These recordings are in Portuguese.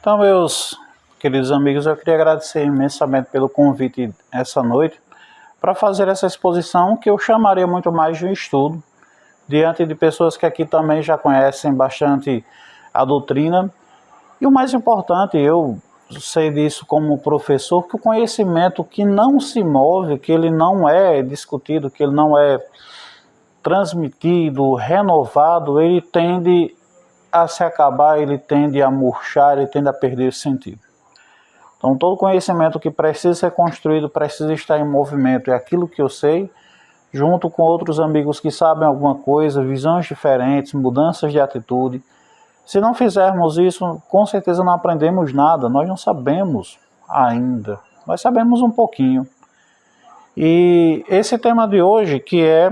Então, meus queridos amigos, eu queria agradecer imensamente pelo convite essa noite para fazer essa exposição que eu chamaria muito mais de um estudo, diante de pessoas que aqui também já conhecem bastante a doutrina. E o mais importante, eu sei disso como professor, que o conhecimento que não se move, que ele não é discutido, que ele não é transmitido, renovado, ele tende a se acabar, ele tende a murchar, ele tende a perder sentido. Então, todo conhecimento que precisa ser construído precisa estar em movimento. É aquilo que eu sei, junto com outros amigos que sabem alguma coisa, visões diferentes, mudanças de atitude. Se não fizermos isso, com certeza não aprendemos nada. Nós não sabemos ainda. Nós sabemos um pouquinho. E esse tema de hoje, que é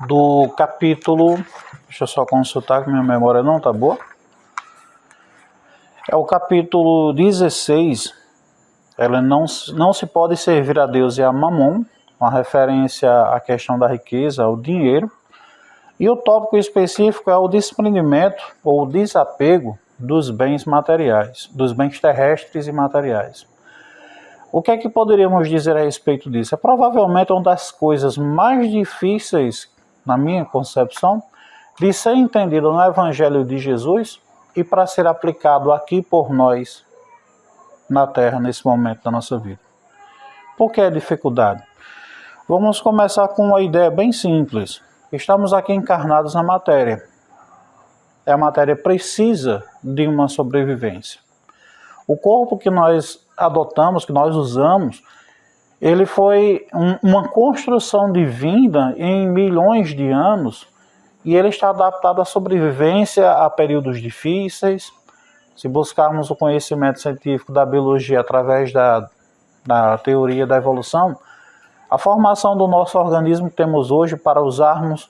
do capítulo... Deixa eu só consultar que minha memória não está boa. É o capítulo 16. Ela não se pode servir a Deus e a Mamon, uma referência à questão da riqueza, ao dinheiro. E o tópico específico é o desprendimento ou desapego dos bens materiais, dos bens terrestres e materiais. O que é que poderíamos dizer a respeito disso? É provavelmente uma das coisas mais difíceis, na minha concepção, de ser entendido no Evangelho de Jesus e para ser aplicado aqui por nós na Terra nesse momento da nossa vida. Por que a dificuldade? Vamos começar com uma ideia bem simples. Estamos aqui encarnados na matéria. A matéria precisa de uma sobrevivência. O corpo que nós adotamos, que nós usamos, ele foi uma construção divina em milhões de anos e ele está adaptado à sobrevivência a períodos difíceis. Se buscarmos o conhecimento científico da biologia através da teoria da evolução, a formação do nosso organismo que temos hoje para usarmos,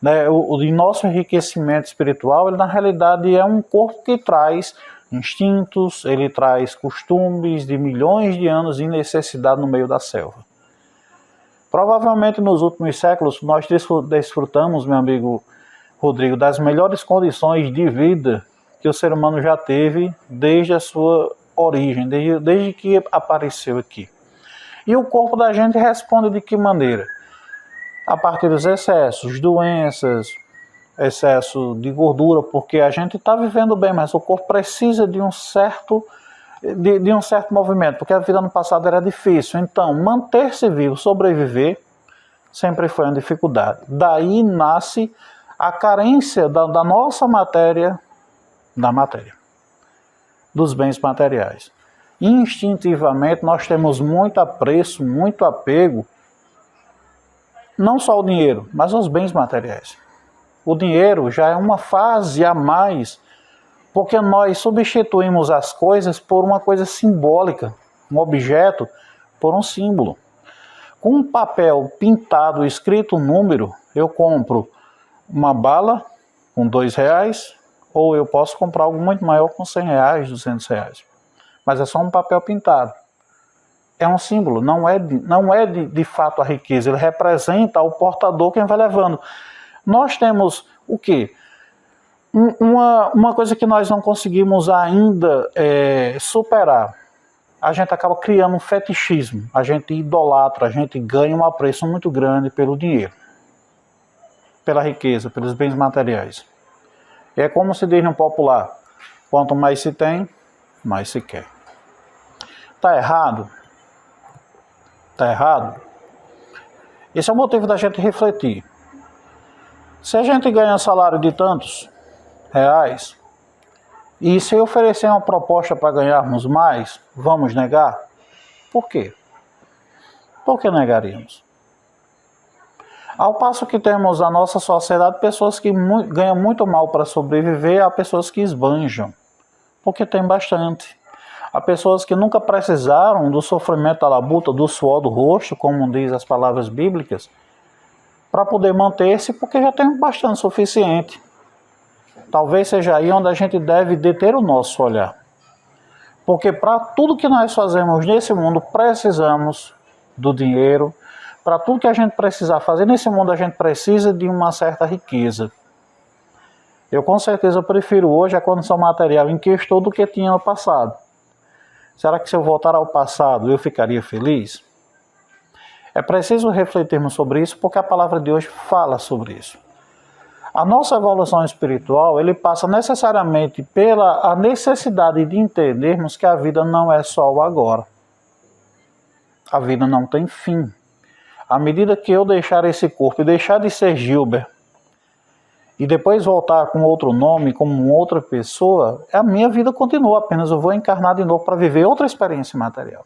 né, o nosso enriquecimento espiritual, ele na realidade é um corpo que traz instintos, ele traz costumes de milhões de anos de necessidade no meio da selva. Provavelmente nos últimos séculos nós desfrutamos, meu amigo Rodrigo, das melhores condições de vida que o ser humano já teve desde a sua origem, desde que apareceu aqui. E o corpo da gente responde de que maneira? A partir dos excessos, doenças, excesso de gordura, porque a gente está vivendo bem, mas o corpo precisa de um certo movimento, porque a vida no passado era difícil. Então, manter-se vivo, sobreviver, sempre foi uma dificuldade. Daí nasce a carência da nossa matéria, dos bens materiais. Instintivamente nós temos muito apreço, muito apego, não só ao dinheiro, mas aos bens materiais. O dinheiro já é uma fase a mais, porque nós substituímos as coisas por uma coisa simbólica, um objeto por um símbolo. Com um papel pintado, escrito um número, eu compro uma bala com R$2, ou eu posso comprar algo muito maior com R$100, R$200. Mas é só um papel pintado. É um símbolo, não é de fato a riqueza. Ele representa o portador, quem vai levando. Nós temos o quê? Uma coisa que nós não conseguimos ainda superar. A gente acaba criando um fetichismo. A gente idolatra, a gente ganha um apreço muito grande pelo dinheiro, pela riqueza, pelos bens materiais. É como se diz no popular: quanto mais se tem, mais se quer. Está errado? Está errado? Esse é o motivo da gente refletir. Se a gente ganha salário de tantos reais, e se oferecer uma proposta para ganharmos mais, vamos negar? Por quê? Por que negaríamos? Ao passo que temos na nossa sociedade pessoas que ganham muito mal para sobreviver, há pessoas que esbanjam, porque tem bastante. Há pessoas que nunca precisaram do sofrimento da labuta, do suor do rosto, como diz as palavras bíblicas, para poder manter-se, porque já tem bastante suficiente. Talvez seja aí onde a gente deve deter o nosso olhar. Porque para tudo que nós fazemos nesse mundo, precisamos do dinheiro. Para tudo que a gente precisar fazer nesse mundo, a gente precisa de uma certa riqueza. Eu com certeza prefiro hoje a condição material em que estou do que tinha no passado. Será que se eu voltar ao passado eu ficaria feliz? É preciso refletirmos sobre isso porque a palavra de hoje fala sobre isso. A nossa evolução espiritual, ele passa necessariamente pela a necessidade de entendermos que a vida não é só o agora. A vida não tem fim. À medida que eu deixar esse corpo e deixar de ser Gilbert, e depois voltar com outro nome, como outra pessoa, a minha vida continua, apenas eu vou encarnar de novo para viver outra experiência material.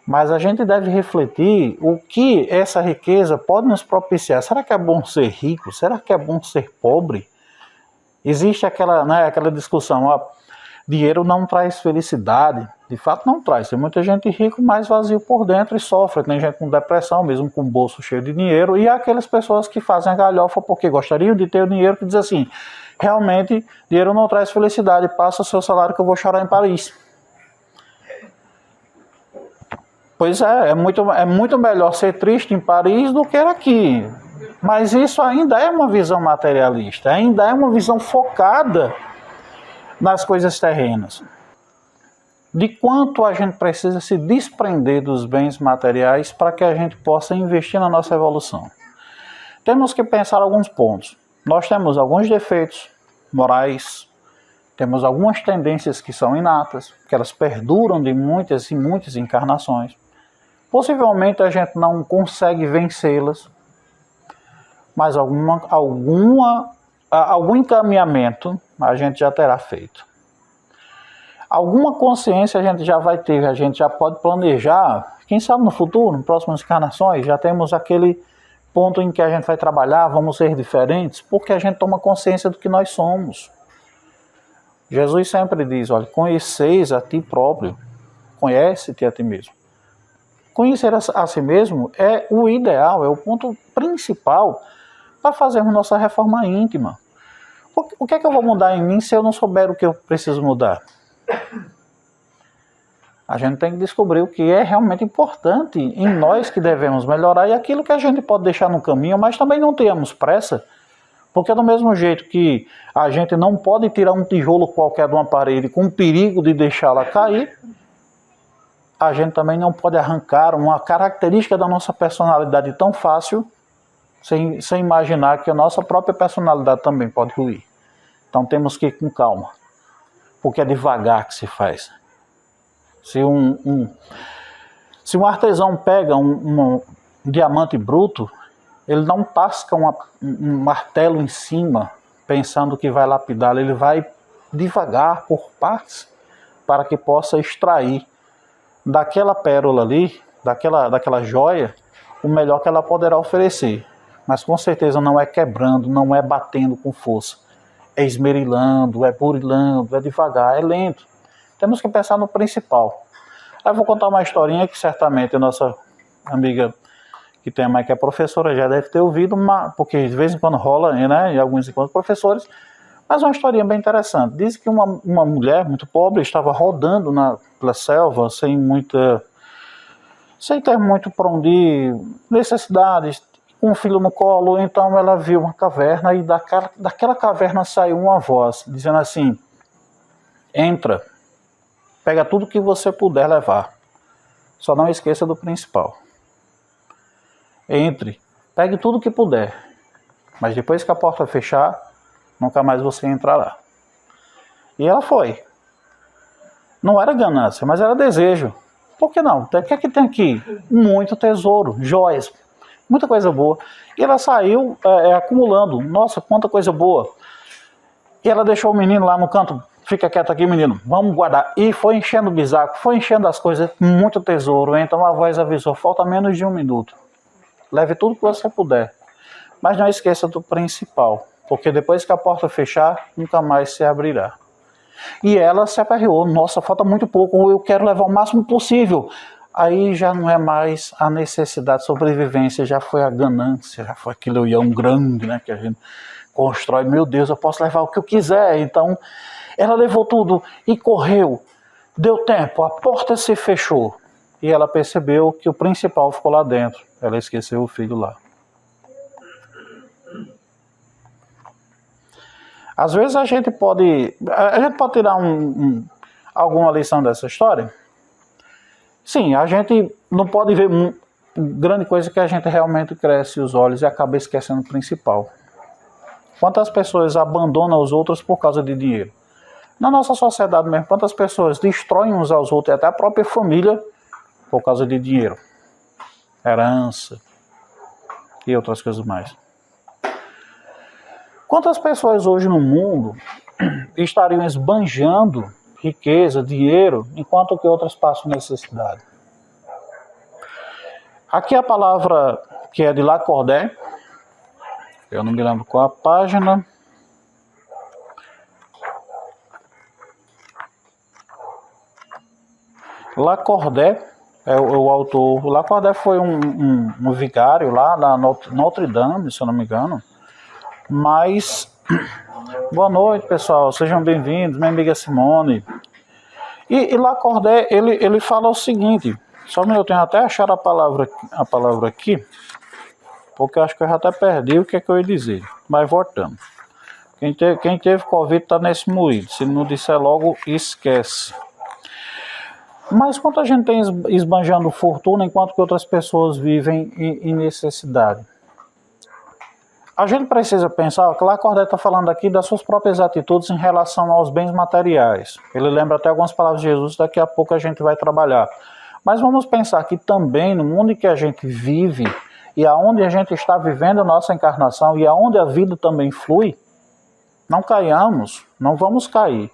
Mas a gente deve refletir o que essa riqueza pode nos propiciar. Será que é bom ser rico? Será que é bom ser pobre? Existe aquela discussão, dinheiro não traz felicidade. De fato não traz. Tem muita gente rica, mas vazio por dentro e sofre. Tem gente com depressão, mesmo com o bolso cheio de dinheiro. E há aquelas pessoas que fazem a galhofa porque gostariam de ter o dinheiro, que dizem assim, realmente, dinheiro não traz felicidade, passa o seu salário que eu vou chorar em Paris. Pois é muito melhor ser triste em Paris do que aqui. Mas isso ainda é uma visão materialista, ainda é uma visão focada nas coisas terrenas. De quanto a gente precisa se desprender dos bens materiais para que a gente possa investir na nossa evolução. Temos que pensar alguns pontos. Nós temos alguns defeitos morais, temos algumas tendências que são inatas, que elas perduram de muitas e muitas encarnações. Possivelmente a gente não consegue vencê-las, mas algum encaminhamento a gente já terá feito. Alguma consciência a gente já vai ter, a gente já pode planejar, quem sabe no futuro, em próximas encarnações, já temos aquele ponto em que a gente vai trabalhar, vamos ser diferentes, porque a gente toma consciência do que nós somos. Jesus sempre diz, olha, conheceis a ti próprio, conhece-te a ti mesmo. Conhecer a si mesmo é o ideal, é o ponto principal para fazermos nossa reforma íntima. O que é que eu vou mudar em mim se eu não souber o que eu preciso mudar? A gente tem que descobrir o que é realmente importante em nós que devemos melhorar e aquilo que a gente pode deixar no caminho, mas também não tenhamos pressa, porque do mesmo jeito que a gente não pode tirar um tijolo qualquer de uma parede com perigo de deixá-la cair, a gente também não pode arrancar uma característica da nossa personalidade tão fácil, sem imaginar que a nossa própria personalidade também pode ruir. Então temos que ir com calma, porque é devagar que se faz. Se um artesão pega um diamante bruto, ele não tasca um martelo em cima, pensando que vai lapidá-lo, ele vai devagar, por partes, para que possa extrair daquela pérola ali, daquela joia, o melhor que ela poderá oferecer. Mas com certeza não é quebrando, não é batendo com força. É esmerilhando, é burilando, é devagar, é lento. Temos que pensar no principal. Aí eu vou contar uma historinha que certamente a nossa amiga que tem a mãe que é professora já deve ter ouvido, porque de vez em quando rola, né, em alguns encontros professores, mas uma historinha bem interessante. Diz que uma mulher muito pobre estava rodando pela selva sem ter muito para onde ir, necessidades, com um filho no colo. Então ela viu uma caverna e daquela caverna saiu uma voz dizendo assim: entra, pega tudo que você puder levar, só não esqueça do principal. Entre, pegue tudo que puder, mas depois que a porta fechar, nunca mais você entrará. E ela foi. Não era ganância, mas era desejo. Por que não? O que é que tem aqui? Muito tesouro, joias, muita coisa boa. E ela saiu acumulando. Nossa, quanta coisa boa. E ela deixou o menino lá no canto. Fica quieto aqui, menino. Vamos guardar. E foi enchendo o bisaco, foi enchendo as coisas. Muito tesouro. Então a voz avisou, falta menos de 1 minuto. Leve tudo que você puder. Mas não esqueça do principal. Porque depois que a porta fechar, nunca mais se abrirá. E ela se aperreou. Nossa, falta muito pouco. Eu quero levar o máximo possível. Aí já não é mais a necessidade de sobrevivência. Já foi a ganância. Já foi aquele olhão grande, né, que a gente constrói. Meu Deus, eu posso levar o que eu quiser. Então, ela levou tudo e correu. Deu tempo. A porta se fechou. E ela percebeu que o principal ficou lá dentro. Ela esqueceu o filho lá. Às vezes a gente pode tirar alguma lição dessa história. Sim, a gente não pode ver grande coisa que a gente realmente cresce os olhos e acaba esquecendo o principal. Quantas pessoas abandonam os outros por causa de dinheiro? Na nossa sociedade mesmo, quantas pessoas destroem uns aos outros e até a própria família por causa de dinheiro, herança e outras coisas mais. Quantas pessoas hoje no mundo estariam esbanjando riqueza, dinheiro, enquanto que outras passam necessidade? Aqui a palavra que é de Lacordaire, eu não me lembro qual a página. Lacordaire é o autor. O Lacordaire foi um vigário lá na Notre Dame, se eu não me engano. Mas, boa noite, pessoal, sejam bem-vindos, minha amiga Simone. E Lacordaire, ele fala o seguinte, só um minutinho, até achar a palavra aqui, porque eu acho que eu já até perdi o que é que eu ia dizer, mas voltando. Quem teve Covid está nesse moído, se não disser logo, esquece. Mas quanta gente tem esbanjando fortuna enquanto que outras pessoas vivem em necessidade? A gente precisa pensar, que Lacordaire está falando aqui das suas próprias atitudes em relação aos bens materiais. Ele lembra até algumas palavras de Jesus, daqui a pouco a gente vai trabalhar. Mas vamos pensar que também no mundo em que a gente vive, e aonde a gente está vivendo a nossa encarnação, e aonde a vida também flui, não caiamos, não vamos cair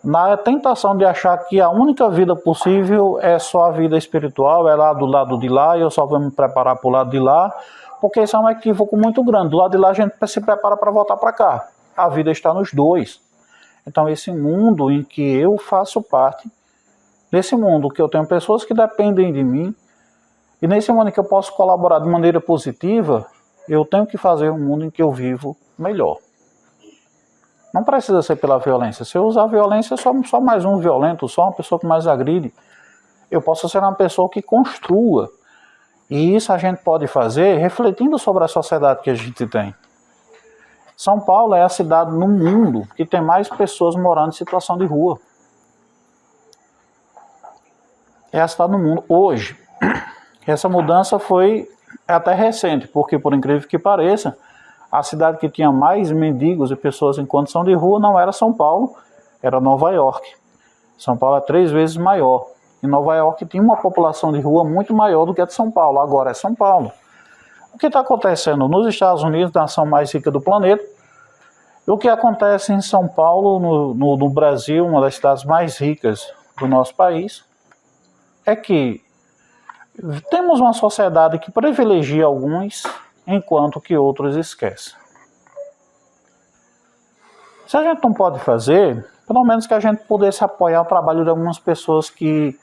na tentação de achar que a única vida possível é só a vida espiritual, é lá do lado de lá, e eu só vou me preparar para o lado de lá, porque isso é um equívoco muito grande. Do lado de lá a gente se prepara para voltar para cá. A vida está nos dois. Então esse mundo em que eu faço parte, nesse mundo que eu tenho pessoas que dependem de mim, e nesse mundo em que eu posso colaborar de maneira positiva, eu tenho que fazer um mundo em que eu vivo melhor. Não precisa ser pela violência. Se eu usar violência, só mais um violento, só uma pessoa que mais agride. Eu posso ser uma pessoa que construa. E isso a gente pode fazer refletindo sobre a sociedade que a gente tem. São Paulo é a cidade no mundo que tem mais pessoas morando em situação de rua. É a cidade no mundo hoje. Essa mudança foi até recente, porque por incrível que pareça, a cidade que tinha mais mendigos e pessoas em condição de rua não era São Paulo, era Nova York. São Paulo é 3 vezes maior. E Nova York tinha uma população de rua muito maior do que a de São Paulo. Agora é São Paulo. O que está acontecendo nos Estados Unidos, nação mais rica do planeta, e o que acontece em São Paulo, no Brasil, uma das cidades mais ricas do nosso país, é que temos uma sociedade que privilegia alguns, enquanto que outros esquecem. Se a gente não pode fazer, pelo menos que a gente pudesse apoiar o trabalho de algumas pessoas que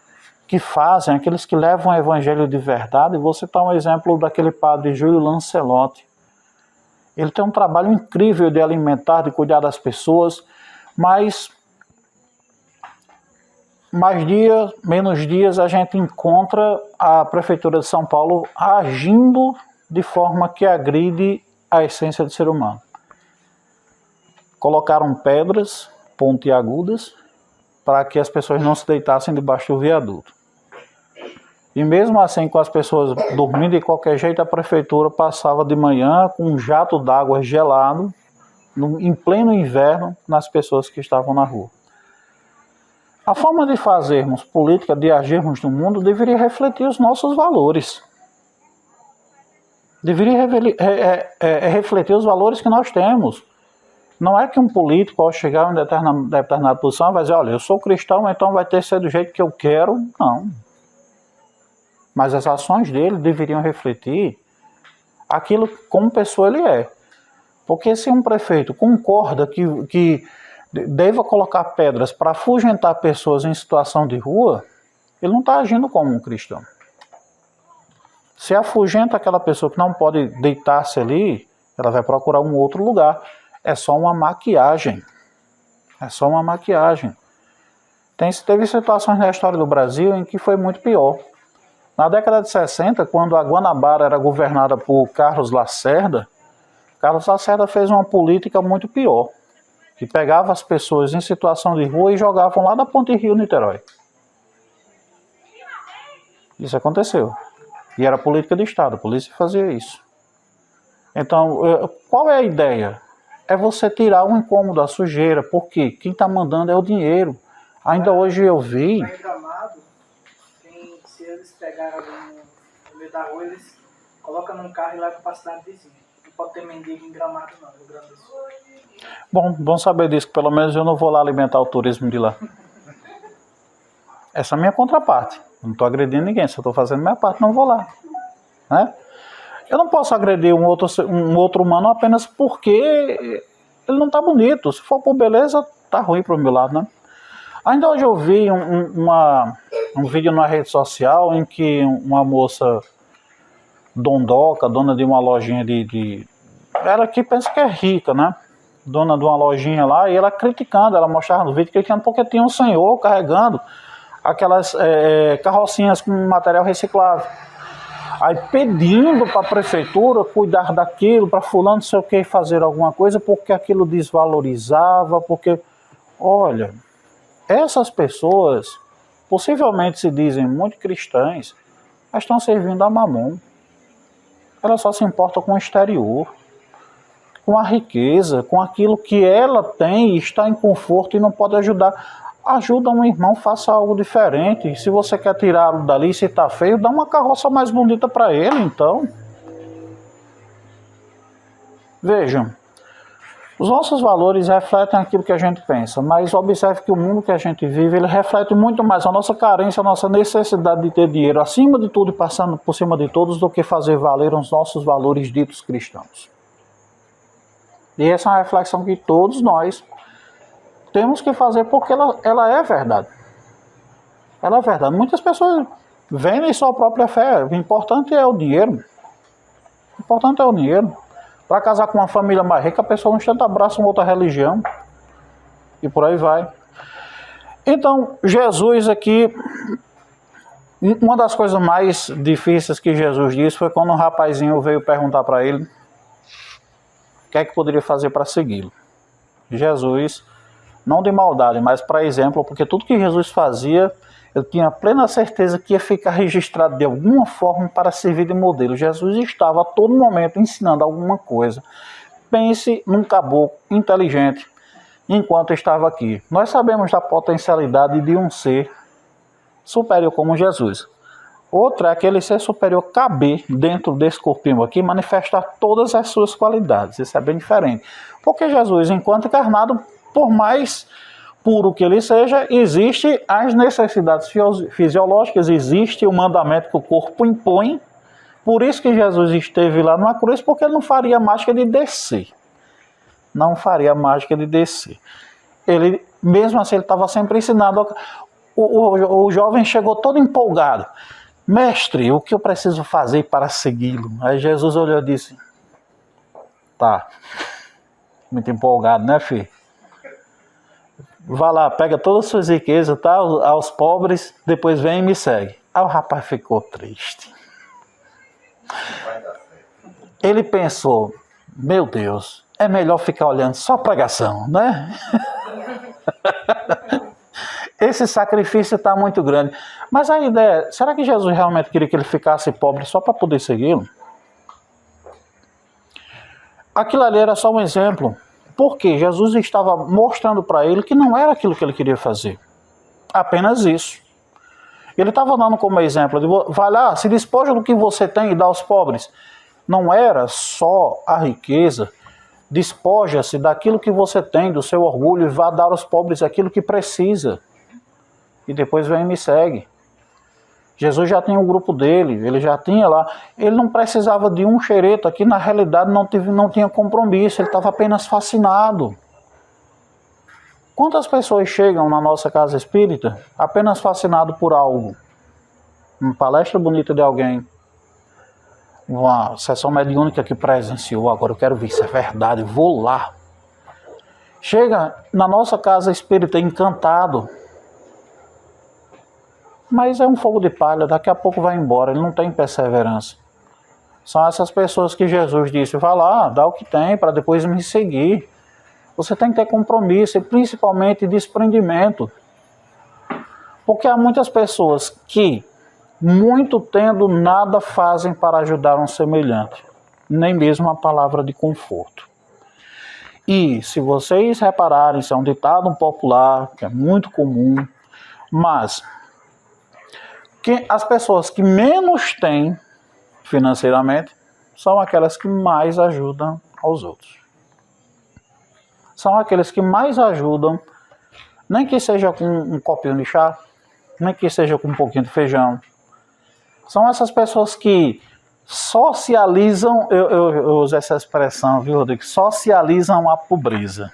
fazem, aqueles que levam o evangelho de verdade. Vou citar um exemplo daquele padre Júlio Lancelotti. Ele tem um trabalho incrível de alimentar, de cuidar das pessoas, mas mais dias, menos dias, a gente encontra a Prefeitura de São Paulo agindo de forma que agride a essência do ser humano. Colocaram pedras pontiagudas para que as pessoas não se deitassem debaixo do viaduto. E mesmo assim, com as pessoas dormindo de qualquer jeito, a prefeitura passava de manhã com um jato d'água gelado, em pleno inverno, nas pessoas que estavam na rua. A forma de fazermos política, de agirmos no mundo, deveria refletir os nossos valores. Deveria refletir os valores que nós temos. Não é que um político, ao chegar em determinada posição, vai dizer, olha, eu sou cristão, então vai ter que ser do jeito que eu quero. Não. Mas as ações dele deveriam refletir aquilo como pessoa ele é. Porque se um prefeito concorda que deva colocar pedras para afugentar pessoas em situação de rua, ele não está agindo como um cristão. Se afugenta aquela pessoa que não pode deitar-se ali, ela vai procurar um outro lugar. É só uma maquiagem. É só uma maquiagem. Teve situações na história do Brasil em que foi muito pior. Na década de 60, quando a Guanabara era governada por Carlos Lacerda fez uma política muito pior. que pegava as pessoas em situação de rua e jogavam lá da Ponte Rio, Niterói. Isso aconteceu. E era política de Estado, a polícia fazia isso. Então, qual é a ideia? É você tirar o incômodo, a sujeira, porque quem está mandando é o dinheiro. Ainda hoje eu vi... Lá em Gramado, se eles pegarem ali no meio da rua, eles colocam num carro e levam para a cidade vizinha. Não pode ter mendigo em Gramado não, Rio Grande do Sul. Bom saber disso, que pelo menos eu não vou lá alimentar o turismo de lá. Essa é a minha contraparte. Não estou agredindo ninguém, se eu estou fazendo minha parte, não vou lá. Né? Eu não posso agredir um outro humano apenas porque ele não está bonito. Se for por beleza, tá ruim para o meu lado, né? Ainda hoje eu vi um vídeo na rede social em que uma moça dondoca, dona de uma lojinha ela que pensa que é rica, né? Dona de uma lojinha lá, e ela criticando, ela mostrava no vídeo criticando porque tinha um senhor carregando aquelas carrocinhas com material reciclável. Aí pedindo para a prefeitura cuidar daquilo, para fulano não sei o que fazer alguma coisa, porque aquilo desvalorizava, porque, olha, essas pessoas possivelmente se dizem muito cristãs, mas estão servindo a Mamon. Elas só se importam com o exterior, com a riqueza, com aquilo que ela tem e está em conforto e não pode ajudar. Ajuda um irmão, faça algo diferente. Se você quer tirá-lo dali, se está feio, dá uma carroça mais bonita para ele, então. Vejam, os nossos valores refletem aquilo que a gente pensa, mas observe que o mundo que a gente vive, ele reflete muito mais a nossa carência, a nossa necessidade de ter dinheiro, acima de tudo e passando por cima de todos, do que fazer valer os nossos valores ditos cristãos. E essa é uma reflexão que todos nós temos que fazer, porque ela é verdade. Ela é verdade. Muitas pessoas vendem sua própria fé. O importante é o dinheiro. O importante é o dinheiro. Para casar com uma família mais rica, a pessoa no instante abraça uma outra religião. E por aí vai. Então, Jesus aqui... Uma das coisas mais difíceis que Jesus disse foi quando um rapazinho veio perguntar para ele o que é que poderia fazer para segui-lo. Jesus... não de maldade, mas para exemplo, porque tudo que Jesus fazia, eu tinha plena certeza que ia ficar registrado de alguma forma para servir de modelo. Jesus estava a todo momento ensinando alguma coisa. Pense num caboclo inteligente enquanto estava aqui. Nós sabemos da potencialidade de um ser superior como Jesus. Outra é aquele ser superior caber dentro desse corpinho aqui, manifestar todas as suas qualidades. Isso é bem diferente. Porque Jesus, enquanto encarnado, por mais puro que ele seja, existem as necessidades fisiológicas, existe o mandamento que o corpo impõe. Por isso que Jesus esteve lá numa cruz, porque ele não faria mágica de descer. Não faria mágica de descer. Ele, mesmo assim, ele estava sempre ensinando. O jovem chegou todo empolgado. Mestre, o que eu preciso fazer para segui-lo? Aí Jesus olhou e disse, tá, muito empolgado, né, filho? Vá lá, pega todas as suas riquezas, tá, aos pobres, depois vem e me segue. Aí o rapaz ficou triste. Ele pensou, meu Deus, é melhor ficar olhando só pregação, né? Esse sacrifício está muito grande. Mas a ideia, será que Jesus realmente queria que ele ficasse pobre só para poder segui-lo? Aquilo ali era só um exemplo. Porque Jesus estava mostrando para ele que não era aquilo que ele queria fazer. Apenas isso. Ele estava dando como exemplo, vai lá, se despoja do que você tem e dá aos pobres. Não era só a riqueza. Despoja-se daquilo que você tem, do seu orgulho, e vá dar aos pobres aquilo que precisa. E depois vem e me segue. Jesus já tinha um grupo dele, ele já tinha lá. Ele não precisava de um xereta, aqui na realidade não tinha compromisso, ele estava apenas fascinado. Quantas pessoas chegam na nossa casa espírita apenas fascinado por algo? Uma palestra bonita de alguém, uma sessão mediúnica que presenciou, agora eu quero ver se é verdade, vou lá. Chega na nossa casa espírita encantado, mas é um fogo de palha, daqui a pouco vai embora, ele não tem perseverança. São essas pessoas que Jesus disse, vá lá, dá o que tem para depois me seguir. Você tem que ter compromisso e principalmente desprendimento. Porque há muitas pessoas que, muito tendo, nada fazem para ajudar um semelhante. Nem mesmo a palavra de conforto. E se vocês repararem, isso é um ditado popular, que é muito comum, mas que as pessoas que menos têm financeiramente são aquelas que mais ajudam aos outros. São aqueles que mais ajudam, nem que seja com um copinho de chá, nem que seja com um pouquinho de feijão. São essas pessoas que socializam, eu uso essa expressão, viu, Rodrigo? Socializam a pobreza.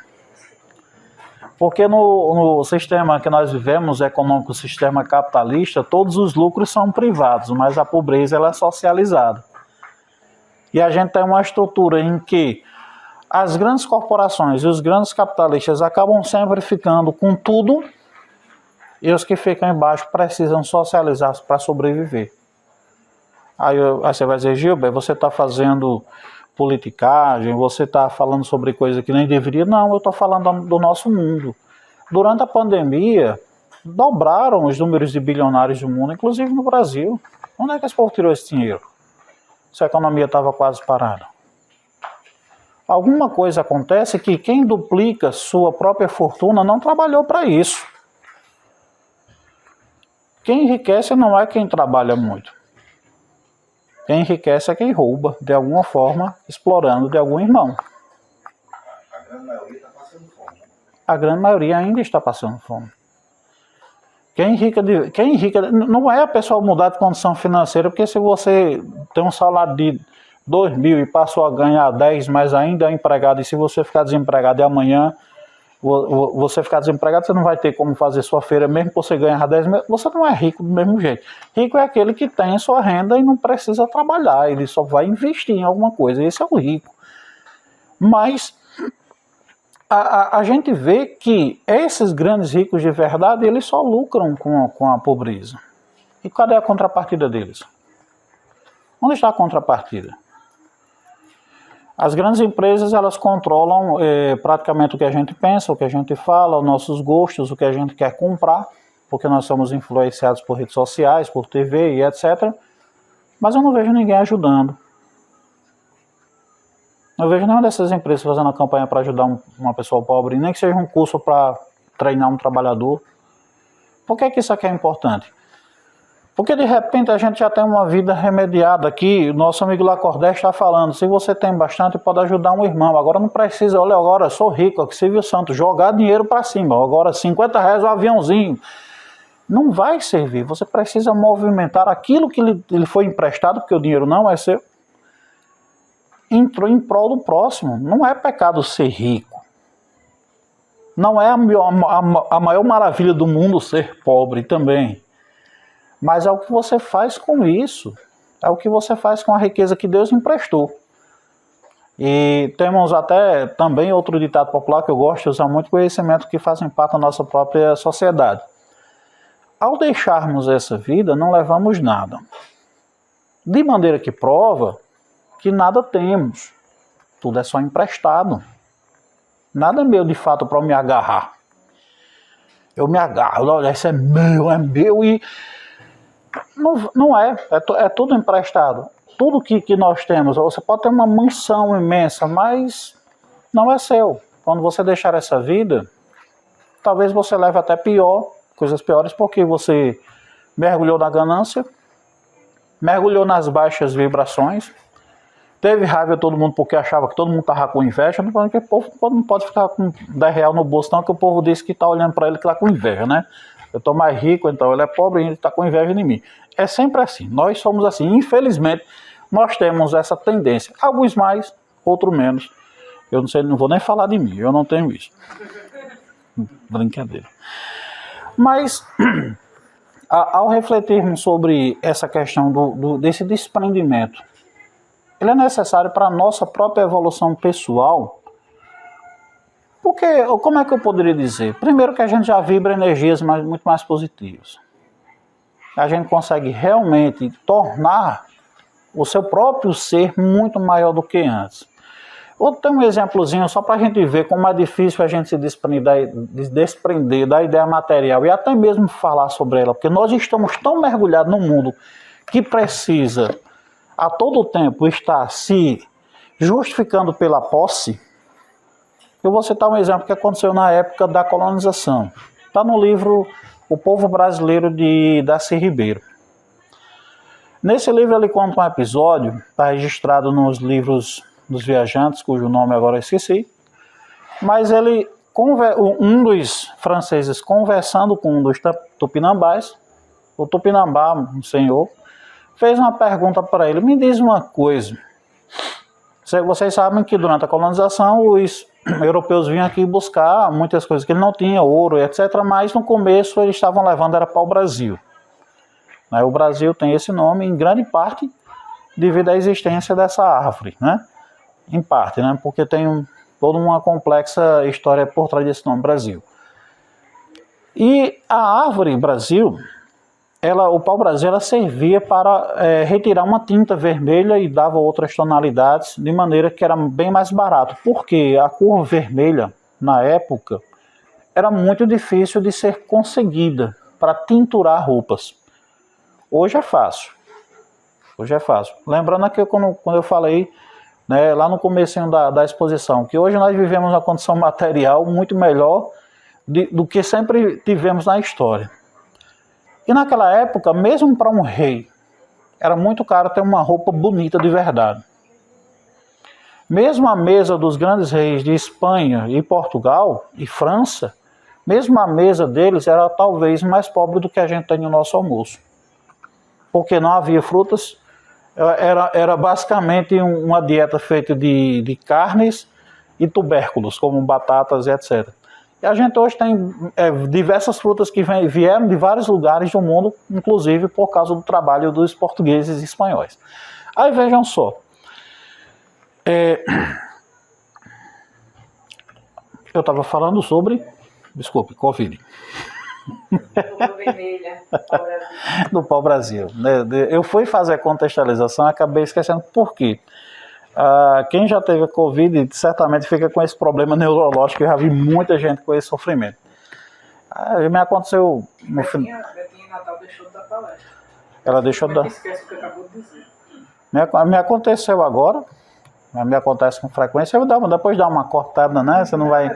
Porque no sistema que nós vivemos, econômico, sistema capitalista, todos os lucros são privados, mas a pobreza ela é socializada. E a gente tem uma estrutura em que as grandes corporações e os grandes capitalistas acabam sempre ficando com tudo e os que ficam embaixo precisam socializar para sobreviver. Aí você vai dizer, Gilber, você está fazendo politicagem, você está falando sobre coisa que nem deveria. Não, eu estou falando do nosso mundo. Durante a pandemia, dobraram os números de bilionários do mundo, inclusive no Brasil. Onde é que esse povo tirou esse dinheiro? Se a economia estava quase parada. Alguma coisa acontece que quem duplica sua própria fortuna não trabalhou para isso. Quem enriquece não é quem trabalha muito. Quem enriquece é quem rouba, de alguma forma, explorando de algum irmão. A grande maioria está passando fome. A grande maioria ainda está passando fome. Quem enriquece não é a pessoa mudar de condição financeira, porque se você tem um salário de 2 mil e passou a ganhar 10, mas ainda é empregado, e se você ficar desempregado e amanhã você ficar desempregado, você não vai ter como fazer sua feira, mesmo que você ganhar 10 mil, você não é rico do mesmo jeito. Rico é aquele que tem sua renda e não precisa trabalhar, ele só vai investir em alguma coisa, esse é o rico. Mas a gente vê que esses grandes ricos de verdade, eles só lucram com a pobreza. E cadê a contrapartida deles? Onde está a contrapartida? As grandes empresas, elas controlam praticamente o que a gente pensa, o que a gente fala, os nossos gostos, o que a gente quer comprar, porque nós somos influenciados por redes sociais, por TV e etc. Mas eu não vejo ninguém ajudando. Não vejo nenhuma dessas empresas fazendo uma campanha para ajudar uma pessoa pobre, nem que seja um curso para treinar um trabalhador. Por que isso aqui é importante? Porque de repente a gente já tem uma vida remediada aqui. O nosso amigo Lacordé está falando, se você tem bastante, pode ajudar um irmão. Agora não precisa, olha, agora eu sou rico, aqui Silvio Santos, jogar dinheiro para cima. Agora R$50 o aviãozinho. Não vai servir, você precisa movimentar aquilo que ele foi emprestado, porque o dinheiro não é seu, entrou em prol do próximo. Não é pecado ser rico. Não é a maior maravilha do mundo ser pobre também. Mas é o que você faz com isso. É o que você faz com a riqueza que Deus emprestou. E temos até também outro ditado popular que eu gosto de usar muito, conhecimento que fazem parte da nossa própria sociedade. Ao deixarmos essa vida, não levamos nada. De maneira que prova que nada temos. Tudo é só emprestado. Nada é meu de fato para eu me agarrar. Eu me agarro, olha, isso é meu e... Não é tudo emprestado. Tudo que nós temos, você pode ter uma mansão imensa, mas não é seu. Quando você deixar essa vida, talvez você leve até coisas piores, porque você mergulhou na ganância, mergulhou nas baixas vibrações, teve raiva de todo mundo porque achava que todo mundo estava com inveja, porque o povo não pode ficar com R$10 no bolso, não, que o povo disse que está olhando para ele que está com inveja, né? Eu estou mais rico, então ele é pobre e ele está com inveja de mim. É sempre assim, nós somos assim. Infelizmente, nós temos essa tendência. Alguns mais, outros menos. Eu não sei, não vou nem falar de mim, eu não tenho isso. Brincadeira. Mas, ao refletirmos sobre essa questão desse desprendimento, ele é necessário para a nossa própria evolução pessoal. Porque, como é que eu poderia dizer? Primeiro que a gente já vibra energias muito mais positivas. A gente consegue realmente tornar o seu próprio ser muito maior do que antes. Outro tem um exemplozinho só para a gente ver como é difícil a gente se desprender da ideia material e até mesmo falar sobre ela, porque nós estamos tão mergulhados num mundo que precisa a todo tempo estar se justificando pela posse. Eu vou citar um exemplo que aconteceu na época da colonização. Está no livro O Povo Brasileiro de Darcy Ribeiro. Nesse livro ele conta um episódio, está registrado nos livros dos viajantes, cujo nome agora eu esqueci, mas um dos franceses conversando com um dos tupinambás, o tupinambá, um senhor, fez uma pergunta para ele: me diz uma coisa, vocês sabem que durante a colonização os europeus vinham aqui buscar muitas coisas que ele não tinha, ouro, etc., mas no começo eles estavam levando era para o Brasil. O Brasil tem esse nome em grande parte devido à existência dessa árvore, né? Em parte, né? Porque tem toda uma complexa história por trás desse nome Brasil. E a árvore Brasil, o pau-brasil, ela servia para retirar uma tinta vermelha e dava outras tonalidades, de maneira que era bem mais barato. Porque a cor vermelha, na época, era muito difícil de ser conseguida para tinturar roupas. Hoje é fácil. Lembrando que quando eu falei, né, lá no comecinho da exposição, que hoje nós vivemos uma condição material muito melhor do que sempre tivemos na história. E naquela época, mesmo para um rei, era muito caro ter uma roupa bonita de verdade. Mesmo a mesa dos grandes reis de Espanha e Portugal e França, mesmo a mesa deles era talvez mais pobre do que a gente tem no nosso almoço. Porque não havia frutas, era basicamente uma dieta feita de carnes e tubérculos, como batatas e etc. E a gente hoje tem diversas frutas que vieram de vários lugares do mundo, inclusive por causa do trabalho dos portugueses e espanhóis. Aí vejam só, eu estava falando sobre, desculpe, Covid. Do pau-brasil. Eu fui fazer a contextualização e acabei esquecendo por quê. Quem já teve a Covid certamente fica com esse problema neurológico. Eu já vi muita gente com esse sofrimento. Me aconteceu no final. Betinha Natal deixou de dar palestra. Ela deixou de dar. Esquece o que acabou de dizer. Me aconteceu agora. Me acontece com frequência. Depois de dar uma cortada, né? Você não vai.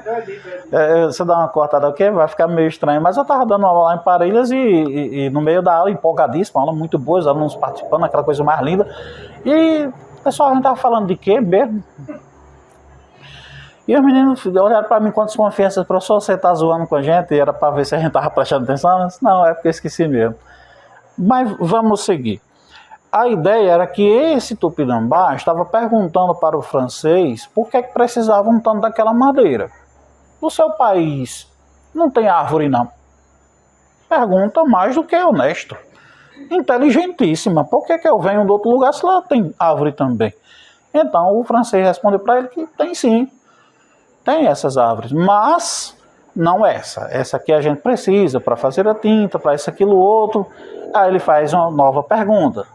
Você dá uma cortada, o quê? Vai ficar meio estranho. Mas eu estava dando aula lá em Parelhas e no meio da aula, empolgadíssima, aula muito boa, os alunos participando, aquela coisa mais linda. E pessoal, a gente estava falando de quê mesmo? E os meninos olharam para mim com desconfiança: professor, você está zoando com a gente? E era para ver se a gente estava prestando atenção. Eu disse: não, é porque eu esqueci mesmo. Mas vamos seguir. A ideia era que esse tupinambá estava perguntando para o francês por que precisavam tanto daquela madeira. No seu país não tem árvore, não. Pergunta mais do que honesto. Inteligentíssima. Por que eu venho de outro lugar se lá tem árvore também? Então o francês respondeu para ele que tem sim. Tem essas árvores, mas não essa. Essa aqui a gente precisa para fazer a tinta, para isso, aquilo, outro. Aí ele faz uma nova pergunta.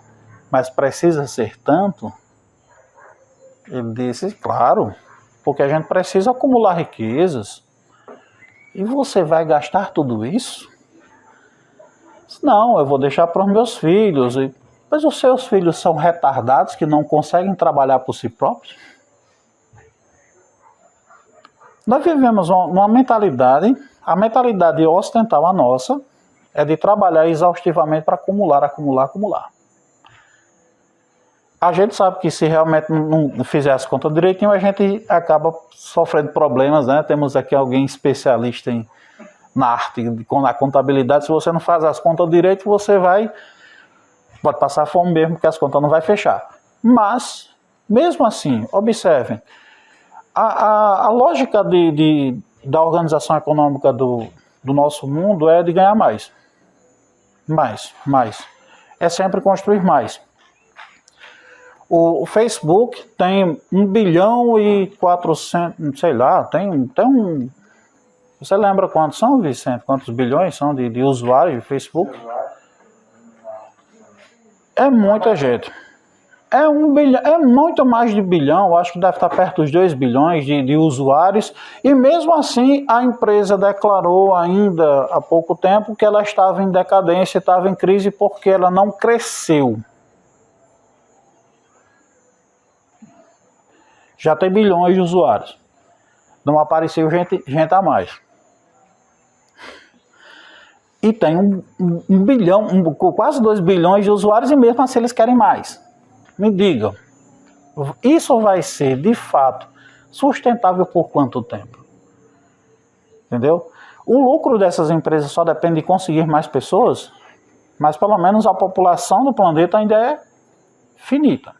Mas precisa ser tanto? Ele disse: claro, porque a gente precisa acumular riquezas. E você vai gastar tudo isso? Não, eu vou deixar para os meus filhos. Mas os seus filhos são retardados que não conseguem trabalhar por si próprios? Nós vivemos uma mentalidade, a mentalidade ocidental, a nossa, é de trabalhar exaustivamente para acumular. A gente sabe que se realmente não fizer as contas direitinho, a gente acaba sofrendo problemas, né? Temos aqui alguém especialista na arte, na contabilidade. Se você não faz as contas direito, você pode passar fome mesmo, porque as contas não vai fechar. Mas, mesmo assim, observem, a lógica da organização econômica do nosso mundo é de ganhar mais. Mais. É sempre construir mais. O Facebook tem 1 bilhão e 400, sei lá, tem um... Você lembra quantos são, Vicente? Quantos bilhões são de usuários de Facebook? É muita gente. É 1 bilhão, é muito mais de bilhão, eu acho que deve estar perto dos 2 bilhões de usuários, e mesmo assim a empresa declarou ainda há pouco tempo que ela estava em decadência, estava em crise porque ela não cresceu. Já tem bilhões de usuários, não apareceu gente a mais. E tem 1 bilhão, quase 2 bilhões de usuários, e mesmo assim eles querem mais. Me digam, isso vai ser, de fato, sustentável por quanto tempo? Entendeu? O lucro dessas empresas só depende de conseguir mais pessoas, mas pelo menos a população do planeta ainda é finita.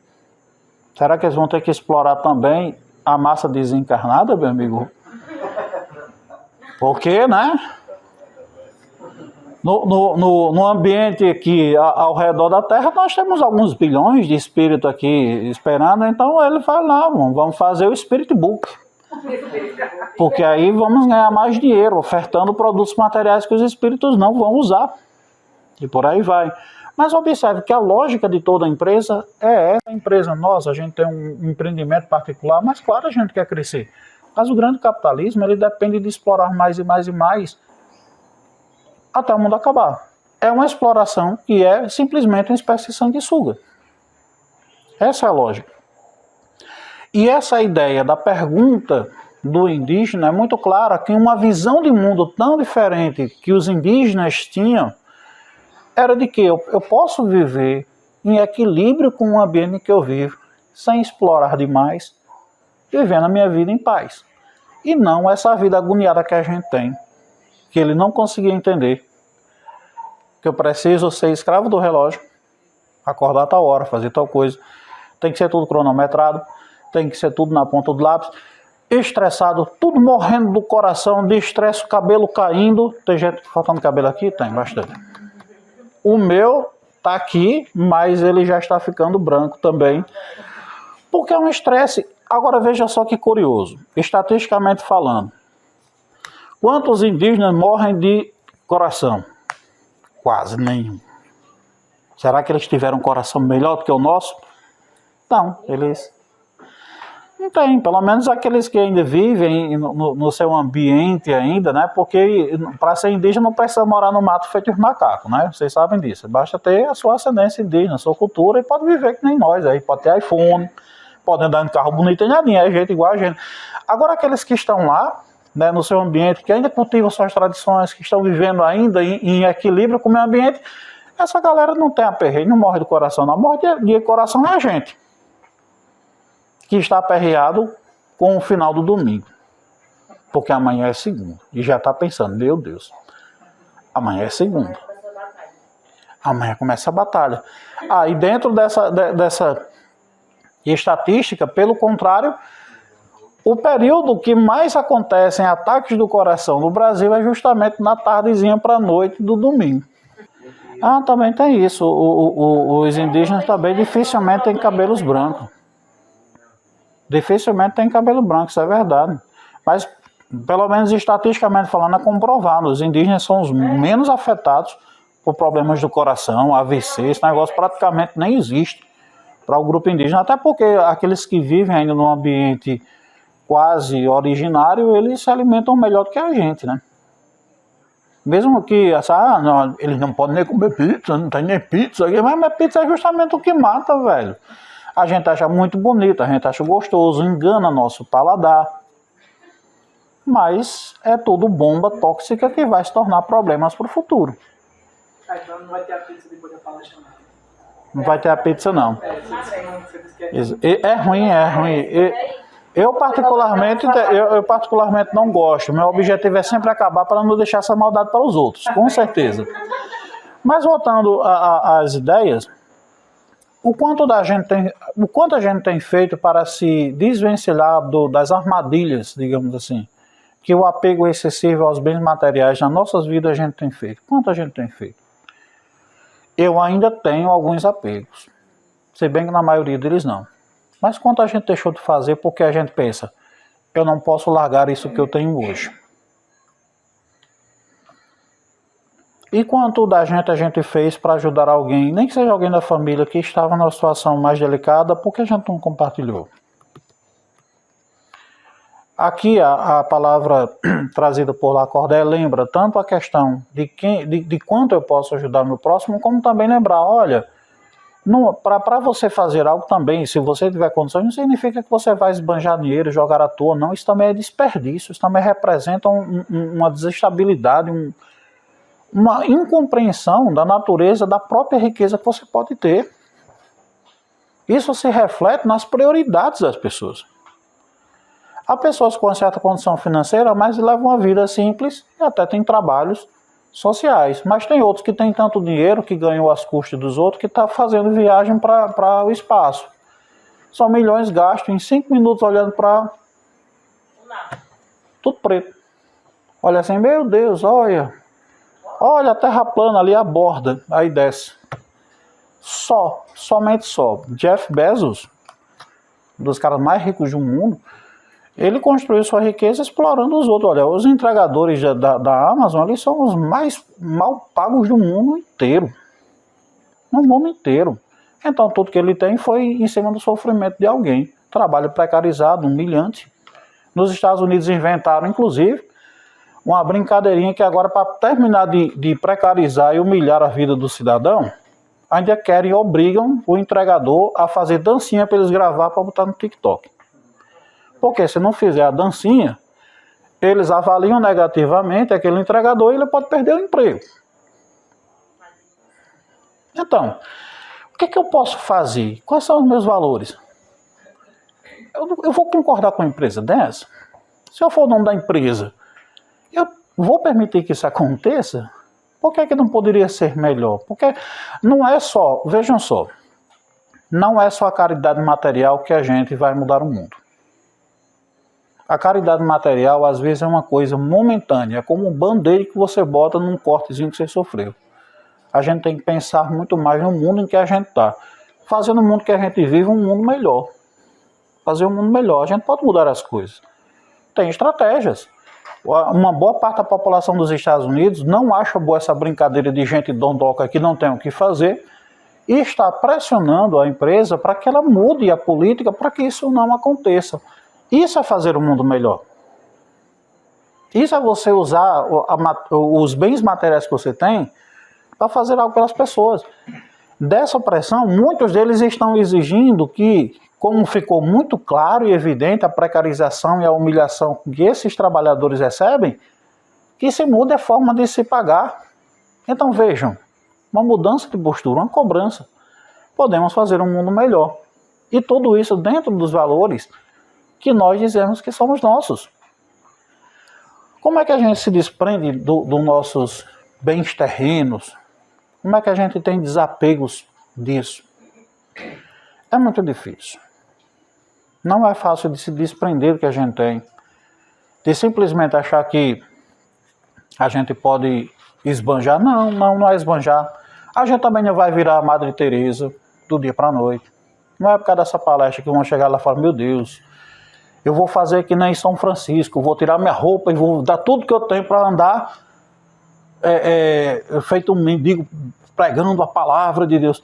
Será que eles vão ter que explorar também a massa desencarnada, meu amigo? Porque, né? No ambiente aqui ao redor da Terra, nós temos alguns bilhões de espíritos aqui esperando, então ele fala, não, vamos fazer o Spirit Book. Porque aí vamos ganhar mais dinheiro, ofertando produtos materiais que os espíritos não vão usar. E por aí vai. Mas observe que a lógica de toda empresa é essa empresa nossa, a gente tem um empreendimento particular, mas claro, a gente quer crescer. Mas o grande capitalismo, ele depende de explorar mais e mais e mais, até o mundo acabar. É uma exploração que é simplesmente uma espécie de sanguessuga. Essa é a lógica. E essa ideia da pergunta do indígena é muito clara, que uma visão de mundo tão diferente que os indígenas tinham, era de que eu posso viver em equilíbrio com o ambiente em que eu vivo, sem explorar demais, vivendo a minha vida em paz. E não essa vida agoniada que a gente tem, que ele não conseguia entender, que eu preciso ser escravo do relógio, acordar a tal hora, fazer tal coisa, tem que ser tudo cronometrado, tem que ser tudo na ponta do lápis, estressado, tudo morrendo do coração, de estresse, o cabelo caindo. Tem gente faltando cabelo aqui? Tem, bastante. O meu tá aqui, mas ele já está ficando branco também, porque é um estresse. Agora veja só que curioso, estatisticamente falando, quantos indígenas morrem de coração? Quase nenhum. Será que eles tiveram um coração melhor do que o nosso? Não, eles não têm, pelo menos aqueles que ainda vivem no seu ambiente ainda, né? Porque para ser indígena não precisa morar no mato feito os macacos, né? Vocês sabem disso. Basta ter a sua ascendência indígena, a sua cultura, e pode viver que nem nós aí, pode ter iPhone, pode andar em carro bonito, tem nadinha, é gente igual a gente. Agora aqueles que estão lá, né, no seu ambiente, que ainda cultivam suas tradições, que estão vivendo ainda em equilíbrio com o meio ambiente, essa galera não tem aperreio, não morre do coração, não. Morre de coração é a gente, que está aperreado com o final do domingo, porque amanhã é segunda, e já está pensando, meu Deus, amanhã é segunda, amanhã começa a batalha. E dentro dessa estatística, pelo contrário, o período que mais acontecem ataques do coração no Brasil é justamente na tardezinha para a noite do domingo. Também tem isso. Os indígenas também dificilmente têm cabelos brancos. Dificilmente tem cabelo branco, isso é verdade. Mas, pelo menos estatisticamente falando, é comprovado. Os indígenas são os menos afetados por problemas do coração, AVC, esse negócio praticamente nem existe para o grupo indígena. Até porque aqueles que vivem ainda num ambiente quase originário, eles se alimentam melhor do que a gente, né? Mesmo que, não, eles não podem nem comer pizza, não tem nem pizza, mas pizza é justamente o que mata, velho. A gente acha muito bonito, a gente acha gostoso, engana nosso paladar, mas é tudo bomba tóxica que vai se tornar problemas para o futuro. Então não vai ter a pizza depois da palestra, não. Não vai ter a pizza, não. É ruim. Eu particularmente não gosto. Meu objetivo é sempre acabar para não deixar essa maldade para os outros, com certeza. Mas voltando às ideias, o quanto a gente tem feito para se desvencilhar das armadilhas, digamos assim, que o apego excessivo aos bens materiais nas nossas vidas a gente tem feito. Quanto a gente tem feito? Eu ainda tenho alguns apegos, se bem que na maioria deles não. Mas quanto a gente deixou de fazer porque a gente pensa, eu não posso largar isso que eu tenho hoje. E quanto da gente a gente fez para ajudar alguém, nem que seja alguém da família que estava numa situação mais delicada, porque a gente não compartilhou? Aqui a palavra trazida por Lacordaire lembra tanto a questão de quanto eu posso ajudar meu próximo, como também lembrar, olha, para você fazer algo também, se você tiver condições, não significa que você vai esbanjar dinheiro, jogar à toa, não. Isso também é desperdício, isso também representa uma desestabilidade, uma incompreensão da natureza da própria riqueza que você pode ter. Isso se reflete nas prioridades das pessoas. Há pessoas com uma certa condição financeira, mas levam uma vida simples e até têm trabalhos sociais. Mas tem outros que têm tanto dinheiro, que ganham às custas dos outros, que estão fazendo viagem para o espaço. São milhões gastos em 5 minutos olhando para tudo preto. Olha assim, meu Deus, olha a terra plana ali, a borda, aí desce. Somente só. Jeff Bezos, um dos caras mais ricos do mundo, ele construiu sua riqueza explorando os outros. Olha, os entregadores da Amazon, eles são os mais mal pagos do mundo inteiro. No mundo inteiro. Então, tudo que ele tem foi em cima do sofrimento de alguém. Trabalho precarizado, humilhante. Nos Estados Unidos inventaram, inclusive, uma brincadeirinha que agora, para terminar de precarizar e humilhar a vida do cidadão, ainda querem e obrigam o entregador a fazer dancinha para eles gravar para botar no TikTok. Porque se não fizer a dancinha, eles avaliam negativamente aquele entregador e ele pode perder o emprego. Então, o que eu posso fazer? Quais são os meus valores? Eu vou concordar com uma empresa dessa? Se eu for o dono da empresa, eu vou permitir que isso aconteça? Por que não poderia ser melhor? Porque não é só, vejam só, não é só a caridade material que a gente vai mudar o mundo. A caridade material, às vezes, é uma coisa momentânea, é como um band-aid que você bota num cortezinho que você sofreu. A gente tem que pensar muito mais no mundo em que a gente está. Fazer no mundo que a gente vive um mundo melhor. Fazer um mundo melhor. A gente pode mudar as coisas. Tem estratégias. Uma boa parte da população dos Estados Unidos não acha boa essa brincadeira de gente dondoca que não tem o que fazer e está pressionando a empresa para que ela mude a política para que isso não aconteça. Isso é fazer o mundo melhor. Isso é você usar os bens materiais que você tem para fazer algo pelas pessoas. Dessa pressão, muitos deles estão exigindo que, como ficou muito claro e evidente a precarização e a humilhação que esses trabalhadores recebem, que se mude a forma de se pagar. Então vejam, uma mudança de postura, uma cobrança. Podemos fazer um mundo melhor. E tudo isso dentro dos valores que nós dizemos que somos nossos. Como é que a gente se desprende dos nossos bens terrenos? Como é que a gente tem desapegos disso? É muito difícil. Não é fácil de se desprender do que a gente tem. De simplesmente achar que a gente pode esbanjar. Não é esbanjar. A gente também não vai virar a Madre Teresa do dia para a noite. Não é por causa dessa palestra que vão chegar lá e falar, meu Deus, eu vou fazer que nem São Francisco, vou tirar minha roupa e vou dar tudo que eu tenho para andar feito um mendigo pregando a palavra de Deus.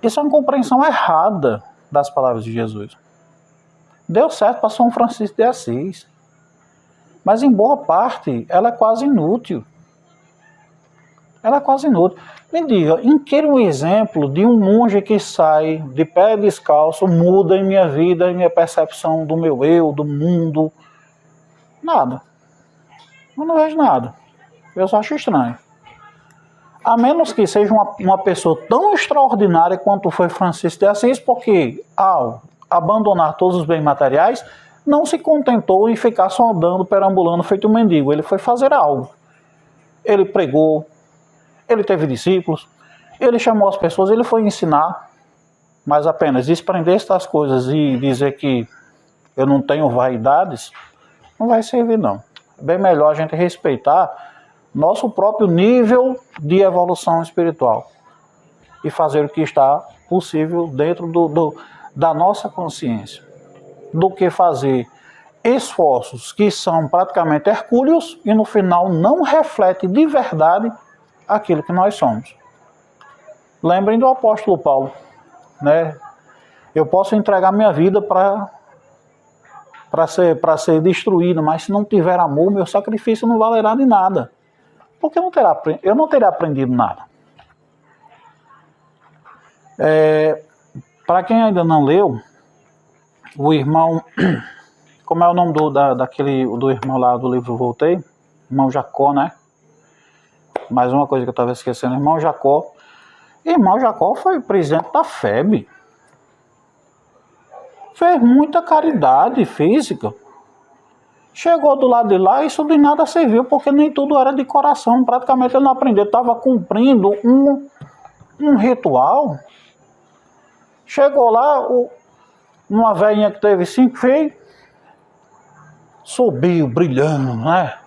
Isso é uma compreensão errada das palavras de Jesus. Deu certo para São Francisco de Assis, mas em boa parte ela é quase inútil. Ela é quase inútil. Me diga, queira um exemplo de um monge que sai de pé descalço, muda em minha vida, em minha percepção do meu eu, do mundo. Nada. Eu não vejo nada. Eu só acho estranho. A menos que seja uma pessoa tão extraordinária quanto foi Francisco de Assis, porque ao abandonar todos os bens materiais, não se contentou em ficar só andando, perambulando, feito um mendigo. Ele foi fazer algo. Ele pregou, ele teve discípulos, ele chamou as pessoas, ele foi ensinar, mas apenas desprender-se das coisas e dizer que eu não tenho vaidades, não vai servir não. É bem melhor a gente respeitar nosso próprio nível de evolução espiritual e fazer o que está possível dentro da nossa consciência, do que fazer esforços que são praticamente hercúleos e no final não reflete de verdade aquilo que nós somos. Lembrem do apóstolo Paulo, né? Eu posso entregar minha vida para ser destruído, mas se não tiver amor, meu sacrifício não valerá de nada. Porque eu não teria aprendido nada. Para quem ainda não leu, o irmão, como é o nome do irmão lá do livro Voltei? Irmão Jacó, né? Mais uma coisa que eu estava esquecendo, irmão Jacó. Irmão Jacó foi presidente da FEB. Fez muita caridade física. Chegou do lado de lá, isso de nada serviu, porque nem tudo era de coração. Praticamente ele não aprendeu, estava cumprindo um ritual. Chegou lá, uma velhinha que teve 5 filhos, subiu brilhando, né?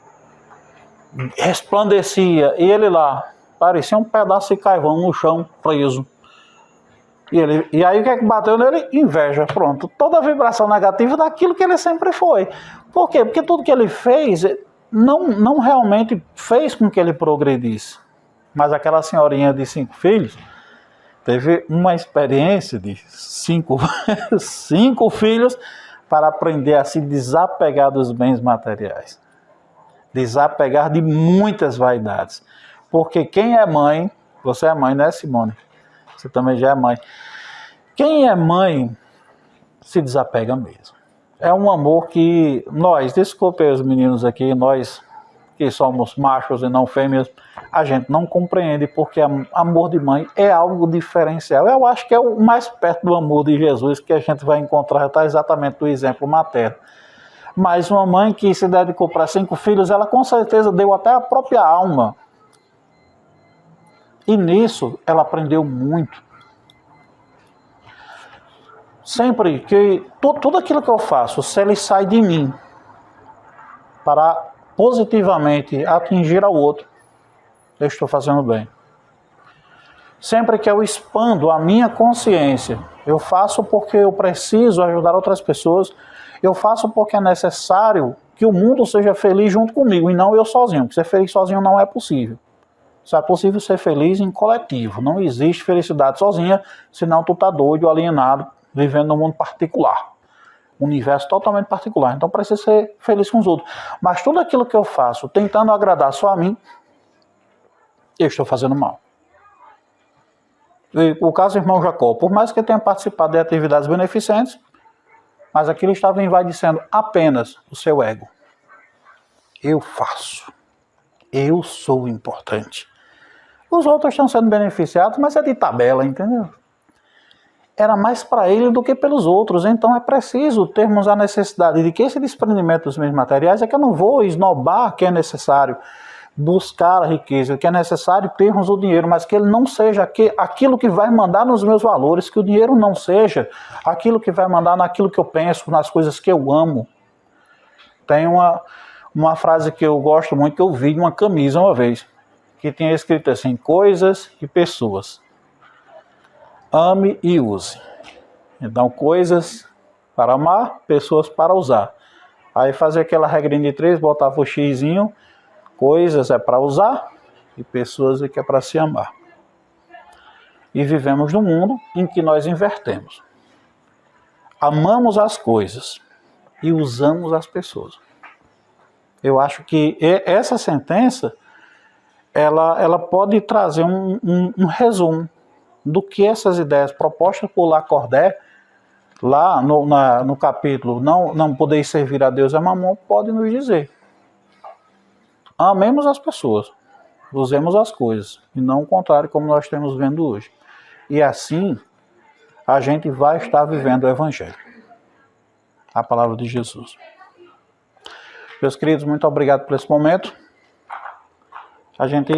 Resplandecia, e ele lá, parecia um pedaço de carvão no chão, preso. E aí o que é que bateu nele? Inveja, pronto. Toda a vibração negativa daquilo que ele sempre foi. Por quê? Porque tudo que ele fez não realmente fez com que ele progredisse. Mas aquela senhorinha de 5 filhos teve uma experiência de 5 filhos para aprender a se desapegar dos bens materiais. Desapegar de muitas vaidades. Porque quem é mãe, você é mãe, né, Simone? Você também já é mãe. Quem é mãe se desapega mesmo. É um amor que nós, desculpem os meninos aqui, nós que somos machos e não fêmeas, a gente não compreende, porque amor de mãe é algo diferencial. Eu acho que é o mais perto do amor de Jesus que a gente vai encontrar, está exatamente do exemplo materno. Mas uma mãe que se dedicou para 5 filhos, ela com certeza deu até a própria alma. E nisso ela aprendeu muito. Sempre que tudo aquilo que eu faço, se ele sai de mim para positivamente atingir ao outro, eu estou fazendo bem. Sempre que eu expando a minha consciência, eu faço porque eu preciso ajudar outras pessoas, eu faço porque é necessário que o mundo seja feliz junto comigo e não eu sozinho, porque ser feliz sozinho não é possível. Só é possível ser feliz em coletivo, não existe felicidade sozinha, senão tu tá doido, alienado, vivendo num mundo particular. Um universo totalmente particular. Então precisa ser feliz com os outros. Mas tudo aquilo que eu faço tentando agradar só a mim, eu estou fazendo mal. E o caso do irmão Jacó, por mais que tenha participado de atividades beneficentes, mas aquilo estava envaidecendo apenas o seu ego. Eu faço. Eu sou importante. Os outros estão sendo beneficiados, mas é de tabela, entendeu? Era mais para ele do que pelos outros. Então é preciso termos a necessidade de que esse desprendimento dos bens materiais é que eu não vou esnobar que é necessário buscar a riqueza, que é necessário termos o dinheiro, mas que ele não seja aquilo que vai mandar nos meus valores, que o dinheiro não seja aquilo que vai mandar naquilo que eu penso, nas coisas que eu amo. Tem uma frase que eu gosto muito, que eu vi em uma camisa uma vez, que tinha escrito assim: coisas e pessoas. Ame e use. Então, coisas para amar, pessoas para usar. Aí fazia aquela regrinha de 3, botava o xizinho, coisas é para usar e pessoas é que é para se amar. E vivemos num mundo em que nós invertemos. Amamos as coisas e usamos as pessoas. Eu acho que essa sentença, ela pode trazer um resumo do que essas ideias propostas por Lacordaire, lá no capítulo Não Podeis Servir a Deus e a Mamon, pode nos dizer. Amemos as pessoas, usemos as coisas, e não o contrário, como nós estamos vendo hoje. E assim, a gente vai estar vivendo o Evangelho. A palavra de Jesus. Meus queridos, muito obrigado por esse momento. A gente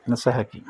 encerra aqui.